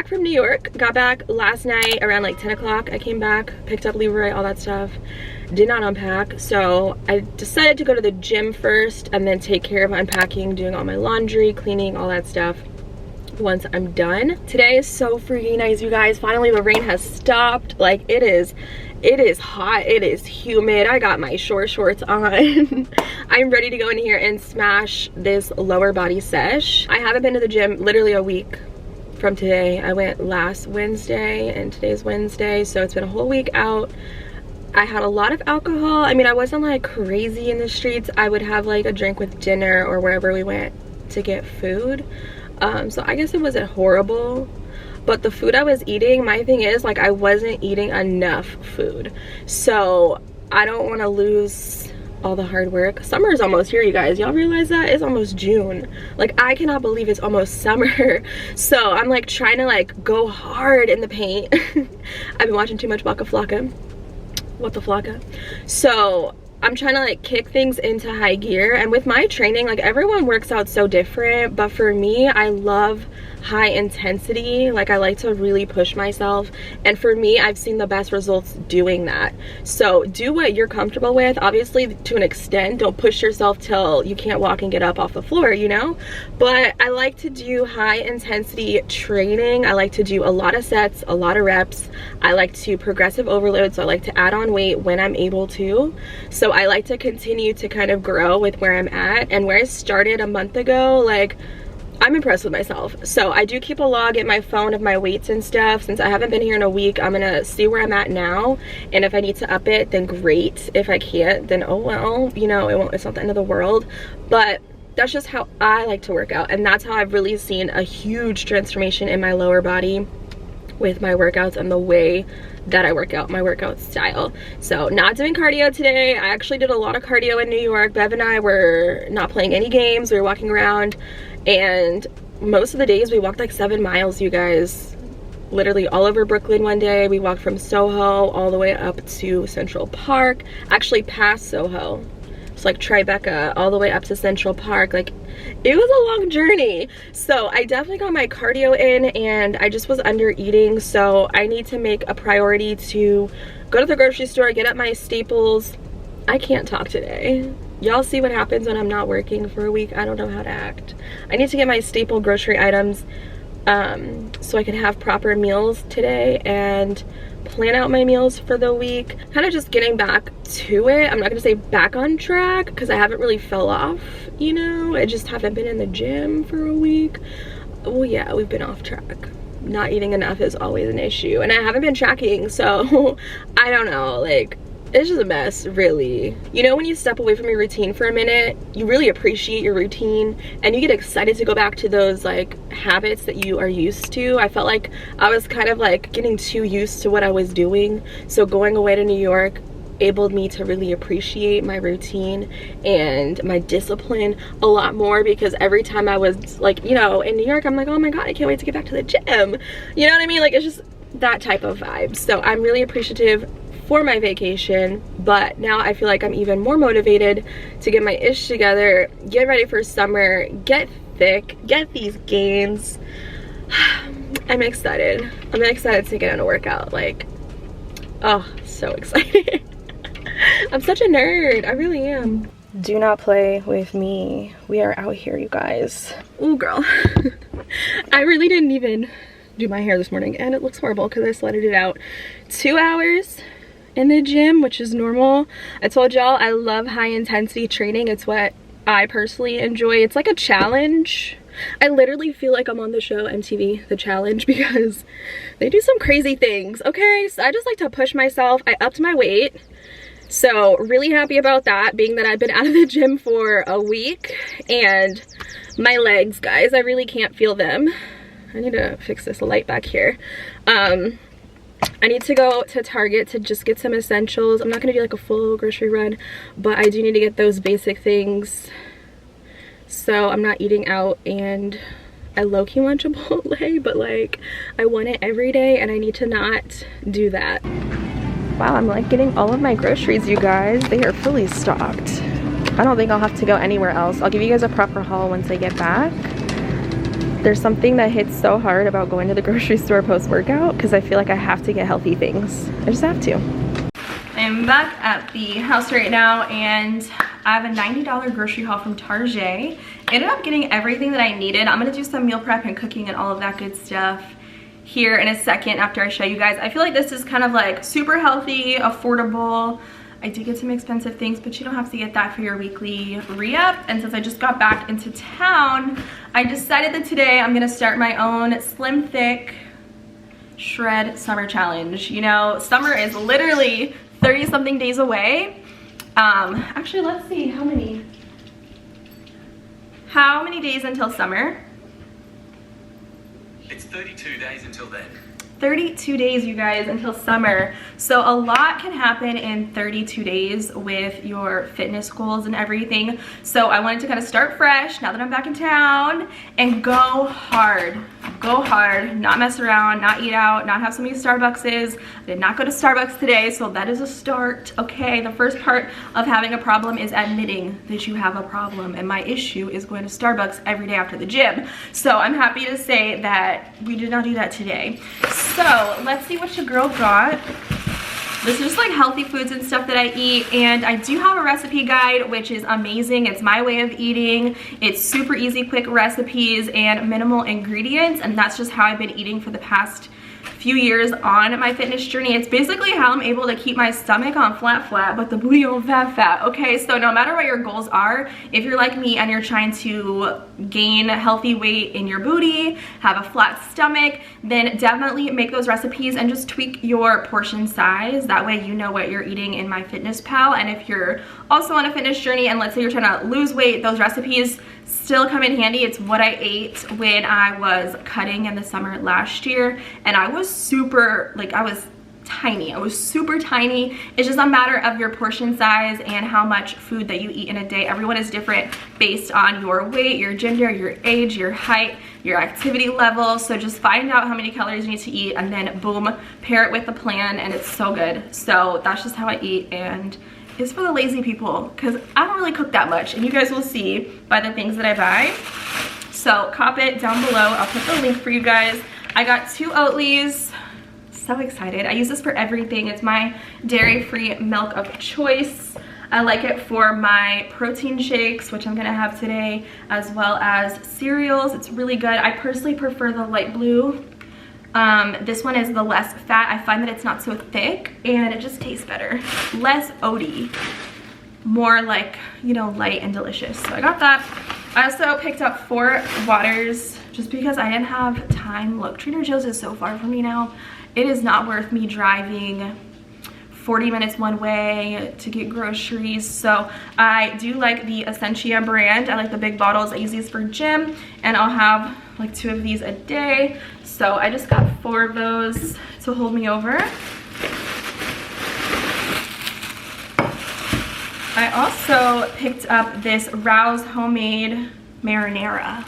from New York. Got back last night around like 10 o'clock. I came back, picked up Leroy, all that stuff. Did not unpack, so I decided to go to the gym first and then take care of unpacking, doing all my laundry, cleaning, all that stuff once I'm done. Today is so freaking nice, you guys. Finally the rain has stopped. Like it is hot, it is humid. I got my short shorts on. I'm ready to go in here and smash this lower body sesh. I haven't been to the gym literally a week from today. I went last Wednesday and today's Wednesday, so it's been a whole week out. I had a lot of alcohol. I mean, I wasn't like crazy in the streets. I would have like a drink with dinner or wherever we went to get food. So I guess it wasn't horrible, but the food I was eating, my thing is like I wasn't eating enough food. So I don't want to lose all the hard work. Summer is almost here, you guys. Y'all realize that? It's almost June. Like I cannot believe it's almost summer. So I'm like trying to like go hard in the paint. I've been watching too much Waka Flocka. What the flocka. So I'm trying to like kick things into high gear, and with my training, like everyone works out so different, but for me, I love high intensity. Like I like to really push myself, and for me, I've seen the best results doing that. So do what you're comfortable with, obviously to an extent. Don't push yourself till you can't walk and get up off the floor, you know. But I like to do high intensity training. I like to do a lot of sets, a lot of reps. I like to progressive overload, so I like to add on weight when I'm able to. So I like to continue to kind of grow with where I'm at, and where I started a month ago, like I'm impressed with myself. So I do keep a log in my phone of my weights and stuff. Since I haven't been here in a week, I'm gonna see where I'm at now, and if I need to up it, then great. If I can't, then oh well, you know, it's not the end of the world. But that's just how I like to work out, and that's how I've really seen a huge transformation in my lower body with my workouts and the way that I work out, my workout style. So not doing cardio today. I actually did a lot of cardio in New York. Bev and I were not playing any games. We were walking around, and most of the days we walked like 7 miles, you guys. Literally all over Brooklyn one day. We walked from Soho all the way up to Central Park, actually past Soho. It's like Tribeca all the way up to Central Park. Like it was a long journey. So I definitely got my cardio in, and I just was under eating. So I need to make a priority to go to the grocery store, get up my staples. I can't talk today. Y'all see what happens when I'm not working for a week. I don't know how to act. I need to get my staple grocery items so I can have proper meals today and plan out my meals for the week. Kind of just getting back to it. I'm not gonna say back on track because I haven't really fell off, you know. I just haven't been in the gym for a week. Well, yeah, we've been off track. Not eating enough is always an issue, and I haven't been tracking, so I don't know, like it's just a mess, really. You know, when you step away from your routine for a minute, you really appreciate your routine, and you get excited to go back to those like habits that you are used to. I felt like I was kind of like getting too used to what I was doing, so going away to New York enabled me to really appreciate my routine and my discipline a lot more, because every time I was like, you know, in New York, I'm like, oh my god, I can't wait to get back to the gym. You know what I mean? Like it's just that type of vibe. So I'm really appreciative for my vacation, but now I feel like I'm even more motivated to get my ish together, get ready for summer, get thick, get these gains. I'm excited. I'm excited to get on a workout. Like, oh, so excited. I'm such a nerd. I really am. Do not play with me. We are out here, you guys. Ooh, girl. I really didn't even do my hair this morning, and it looks horrible because I sledded it out. 2 hours in the gym, which is normal. I told y'all I love high intensity training. It's what I personally enjoy. It's like a challenge. I literally feel like I'm on the show MTV The Challenge because they do some crazy things. Okay, so I just like to push myself. I upped my weight, so really happy about that, being that I've been out of the gym for a week. And my legs, guys, I really can't feel them. I need to fix this light back here. I need to go to Target to just get some essentials. I'm not gonna do like a full grocery run, but I do need to get those basic things so I'm not eating out. And I low-key want Chipotle, but like I want it every day, and I need to not do that. Wow, I'm like getting all of my groceries, you guys. They are fully stocked. I don't think I'll have to go anywhere else. I'll give you guys a proper haul once I get back. There's something that hits so hard about going to the grocery store post-workout because I feel like I have to get healthy things. I just have to. I'm back at the house right now and I have a $90 grocery haul from Target. Ended up getting everything that I needed. I'm gonna do some meal prep and cooking and all of that good stuff here in a second after I show you guys. I feel like this is kind of like super healthy, affordable. I did get some expensive things, but you don't have to get that for your weekly re-up. And since I just got back into town, I decided that today I'm gonna start my own Slim Thick Shred Summer Challenge. You know, summer is literally 30 something days away. Actually, let's see how many days until summer? It's 32 days until then. 32 days, you guys, until summer. So a lot can happen in 32 days with your fitness goals and everything. So I wanted to kind of start fresh now that I'm back in town and go hard. Go hard, not mess around, not eat out, not have so many Starbuckses. I did not go to Starbucks today, so that is a start. Okay, the first part of having a problem is admitting that you have a problem, and my issue is going to Starbucks every day after the gym. So I'm happy to say that we did not do that today. So let's see what your girl got. This is just like healthy foods and stuff that I eat, and I do have a recipe guide, which is amazing. It's my way of eating. It's super easy, quick recipes and minimal ingredients, and that's just how I've been eating for the past few years on my fitness journey. It's basically how I'm able to keep my stomach on flat, but the booty on fat. Okay, so no matter what your goals are, if you're like me and you're trying to gain healthy weight in your booty, have a flat stomach, then definitely make those recipes and just tweak your portion size. That way you know what you're eating in MyFitnessPal. And if you're also on a fitness journey and let's say you're trying to lose weight, those recipes still come in handy. It's what I ate when I was cutting in the summer last year, and I was super, like, I was tiny. I was super tiny. It's just a matter of your portion size and how much food that you eat in a day. Everyone is different based on your weight, your gender, your age, your height, your activity level. So just find out how many calories you need to eat and then boom, pair it with the plan, and it's so good. So that's just how I eat, and it's for the lazy people because I don't really cook that much, and you guys will see by the things that I buy. So cop it down below. I'll put the link for you guys. I got 2 Oatleys. So excited. I use this for everything. It's my dairy-free milk of choice. I like it for my protein shakes, which I'm gonna have today, as well as cereals. It's really good. I personally prefer the light blue. This one is the less fat. I find that it's not so thick and it just tastes better. Less oaty, more like, you know, light and delicious. So I got that. I also picked up 4 waters just because I didn't have time. Look, Trader Joe's is so far from me now. It is not worth me driving 40 minutes one way to get groceries. So I do like the Essentia brand. I like the big bottles. I use these for gym, and I'll have like 2 of these a day. So I just got 4 of those to hold me over. I also picked up this Rouse homemade marinara.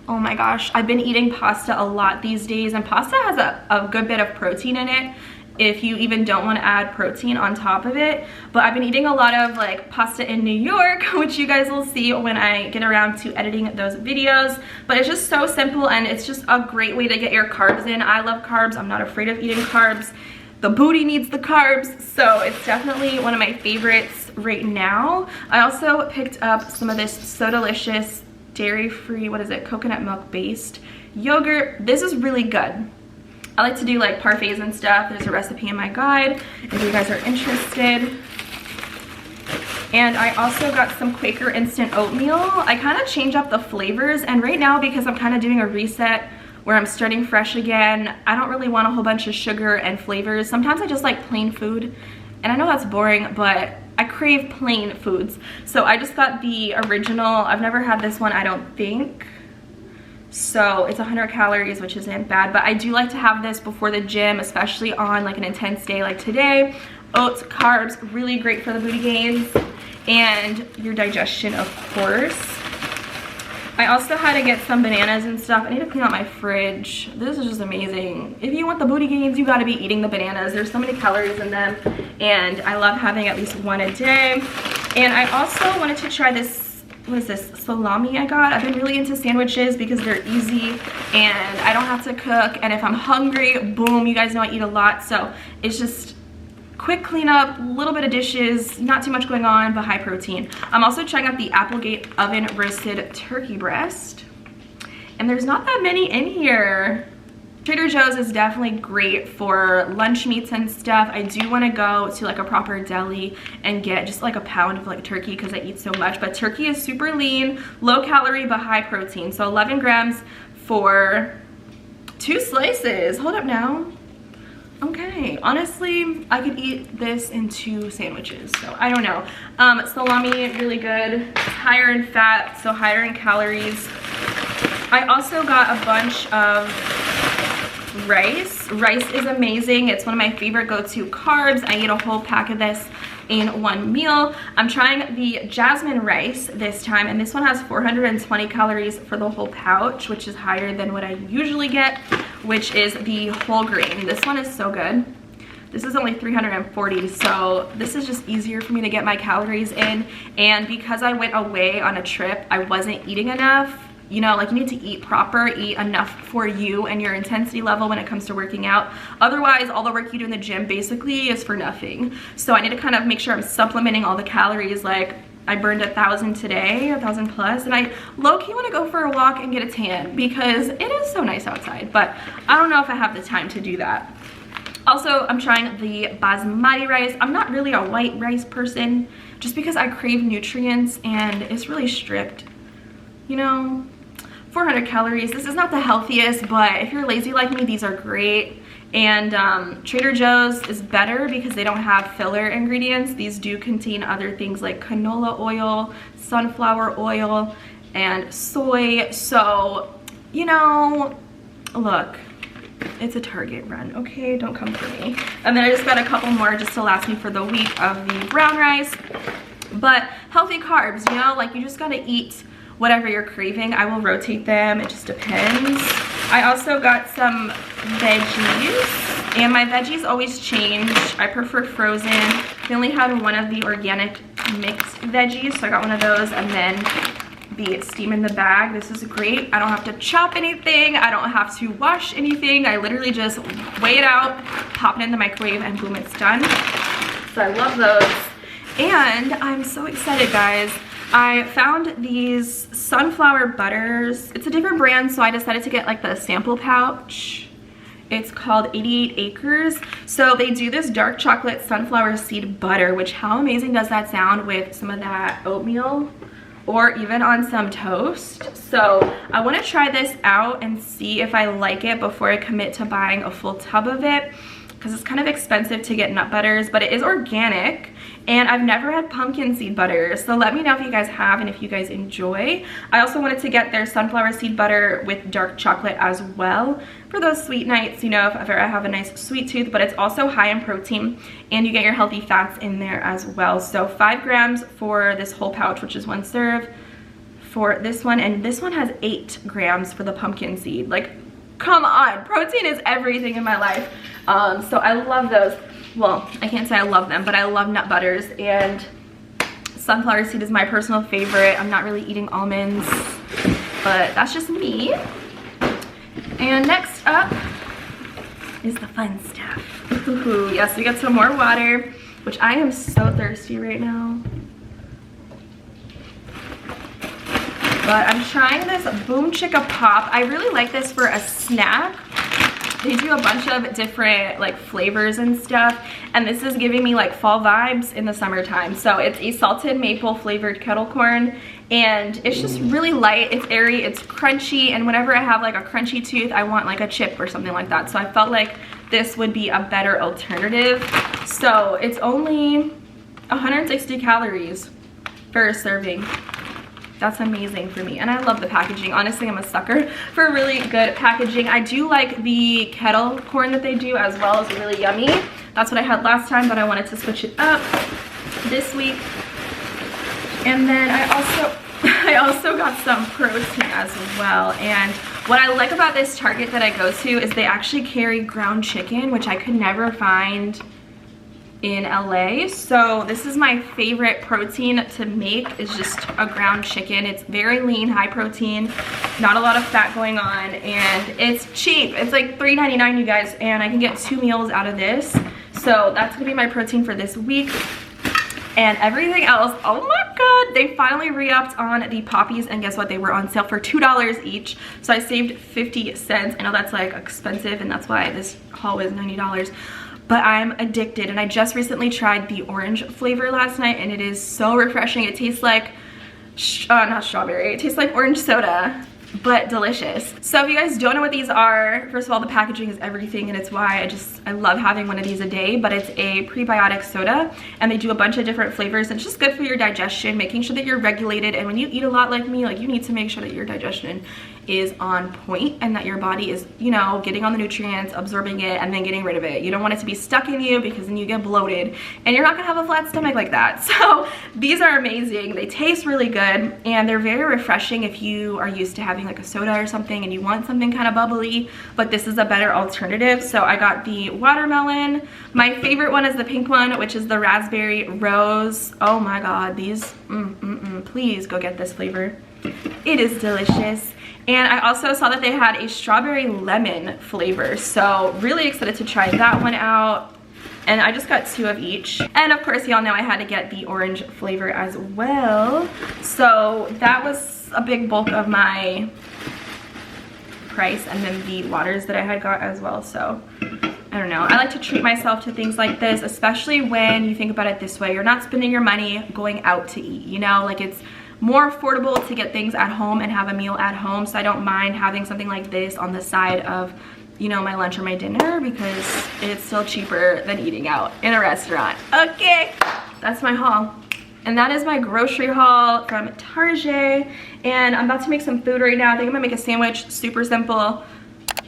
Oh my gosh, I've been eating pasta a lot these days, and pasta has a good bit of protein in it if you even don't want to add protein on top of it. But I've been eating a lot of like pasta in New York, which you guys will see when I get around to editing those videos. But it's just so simple, and it's just a great way to get your carbs in. I love carbs. I'm not afraid of eating carbs. The booty needs the carbs, so it's definitely one of my favorites right now. I also picked up some of this So Delicious dairy-free, what is it, coconut milk based yogurt. This is really good. I like to do like parfaits and stuff. There's a recipe in my guide if you guys are interested. And I also got some Quaker instant oatmeal. I kind of change up the flavors, and right now, because I'm kind of doing a reset where I'm starting fresh again, I don't really want a whole bunch of sugar and flavors. Sometimes I just like plain food, and I know that's boring, but I crave plain foods. So I just got the original. I've never had this one, I don't think. So it's 100 calories, which isn't bad, but I do like to have this before the gym, especially on like an intense day like today. Oats, carbs, really great for the booty gains and your digestion, of course. I also had to get some bananas and stuff. I need to clean out my fridge. This is just amazing. If you want the booty gains, you gotta be eating the bananas. There's so many calories in them, and I love having at least one a day. And I also wanted to try this what is this, salami I got. I've been really into sandwiches because they're easy and I don't have to cook, and if I'm hungry, boom, you guys know I eat a lot, so it's just quick cleanup, a little bit of dishes, not too much going on, but high protein. I'm also trying out the Applegate oven roasted turkey breast, and there's not that many in here. Trader Joe's is definitely great for lunch meats and stuff. I do want to go to like a proper deli and get just like a pound of like turkey because I eat so much, but turkey is super lean, low calorie, but high protein. So 11 grams for 2 slices. Hold up now. Okay, honestly, I could eat this in 2 sandwiches, so I don't know. Salami, really good. Higher in fat, so higher in calories. I also got a bunch of rice. Rice is amazing. It's one of my favorite go-to carbs. I eat a whole pack of this in 1 meal. I'm trying the jasmine rice this time, and this one has 420 calories for the whole pouch, which is higher than what I usually get, which is the whole grain. This one is so good. This is only 340, so this is just easier for me to get my calories in. And because I went away on a trip, I wasn't eating enough. You know, like, you need to eat proper, eat enough for you and your intensity level when it comes to working out. Otherwise, all the work you do in the gym basically is for nothing. So I need to kind of make sure I'm supplementing all the calories. Like, I burned 1,000 today, 1,000 plus, and I low-key want to go for a walk and get a tan because it is so nice outside, but I don't know if I have the time to do that. Also, I'm trying the basmati rice. I'm not really a white rice person just because I crave nutrients and it's really stripped, you know. 400 calories. This is not the healthiest, but if you're lazy like me, these are great. And Trader Joe's is better because they don't have filler ingredients. These do contain other things like canola oil, sunflower oil, and soy. So, you know, look, it's a Target run, okay? Don't come for me. And then I just got a couple more just to last me for the week of the brown rice. But healthy carbs, you know, like, you just gotta eat whatever you're craving. I will rotate them, it just depends. I also got some veggies, and my veggies always change. I prefer frozen. I only had one of the organic mixed veggies, so I got one of those, and then the steam in the bag. This is great. I don't have to chop anything. I don't have to wash anything. I literally just weigh it out, pop it in the microwave, and boom, it's done. So I love those. And I'm so excited, guys. I found these sunflower butters. It's a different brand, so I decided to get like the sample pouch. It's called 88 Acres. So they do this dark chocolate sunflower seed butter, which, how amazing does that sound with some of that oatmeal or even on some toast? So I want to try this out and see if I like it before I commit to buying a full tub of it, because it's kind of expensive to get nut butters, but it is organic. And I've never had pumpkin seed butter, so let me know if you guys have and if you guys enjoy. I also wanted to get their sunflower seed butter with dark chocolate as well for those sweet nights, you know, if ever I have a nice sweet tooth. But it's also high in protein and you get your healthy fats in there as well. So 5 grams for this whole pouch, which is 1 serve for this one, and this one has 8 grams for the pumpkin seed. Like, come on, protein is everything in my life. So I love those. Well, I can't say I love them, but I love nut butters, and sunflower seed is my personal favorite. I'm not really eating almonds, but that's just me. And next up is the fun stuff. Ooh, yes, we got some more water, which I am so thirsty right now. But I'm trying this Boom Chicka Pop. I really like this for a snack. They do a bunch of different like flavors and stuff, and this is giving me like fall vibes in the summertime. So it's a salted maple flavored kettle corn, and it's just really light, it's airy, it's crunchy, and whenever I have like a crunchy tooth, I want like a chip or something like that. So I felt like this would be a better alternative. So it's only 160 calories for a serving. That's amazing for me, and I love the packaging. Honestly, I'm a sucker for really good packaging. I do like the kettle corn that they do as well. It's really yummy. That's what I had last time, but I wanted to switch it up this week. And then I also got some protein as well. And what I like about this Target that I go to is they actually carry ground chicken, which I could never find in LA. So this is my favorite protein to make, is just a ground chicken. It's very lean, high protein, not a lot of fat going on, and it's cheap. It's like $3.99, you guys, and I can get 2 meals out of this. So that's gonna be my protein for this week. And everything else, oh my god, they finally re-upped on the poppies, and guess what, they were on sale for $2 each, so I saved 50 cents. I know that's like expensive, and that's why this haul was $90, but I'm addicted. And I just recently tried the orange flavor last night, and it is so refreshing. It tastes like not strawberry, it tastes like orange soda, but delicious. So if you guys don't know what these are, first of all, the packaging is everything, and it's why I love having one of these a day. But it's a prebiotic soda, and they do a bunch of different flavors, and it's just good for your digestion, making sure that you're regulated. And when you eat a lot like me, like, you need to make sure that your digestion is on point, and that your body is, you know, getting on the nutrients, absorbing it, and then getting rid of it. You don't want it to be stuck in you, because then you get bloated, and you're not gonna have a flat stomach like that. So these are amazing. They taste really good, and they're very refreshing if you are used to having like a soda or something and you want something kind of bubbly, but this is a better alternative. So I got the watermelon. My favorite one is the pink one, which is the raspberry rose. Oh my god, these please go get this flavor. It is delicious. And I also saw that they had a strawberry lemon flavor, so really excited to try that one out. And I just got 2 of each. And of course, y'all know I had to get the orange flavor as well. So that was a big bulk of my price, and then the waters that I had got as well. So I don't know, I like to treat myself to things like this, especially when you think about it this way. You're not spending your money going out to eat, you know, like, it's more affordable to get things at home and have a meal at home. So I don't mind having something like this on the side of, you know, my lunch or my dinner, because it's still cheaper than eating out in a restaurant. Okay, that's my haul. And that is my grocery haul from Target. And I'm about to make some food right now. I think I'm gonna make a sandwich, super simple,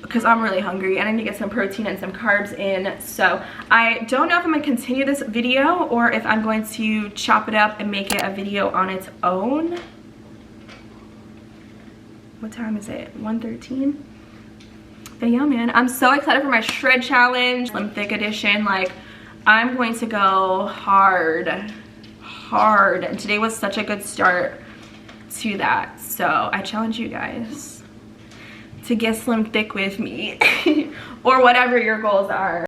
because I'm really hungry and I need to get some protein and some carbs in. So I don't know if I'm gonna continue this video or if I'm going to chop it up and make it a video on its own. What time is it? 1:13? But yeah, man, I'm so excited for my shred challenge, Slim Thick edition. Like, I'm going to go hard. And today was such a good start to that. So I challenge you guys to get slim thick with me or whatever your goals are.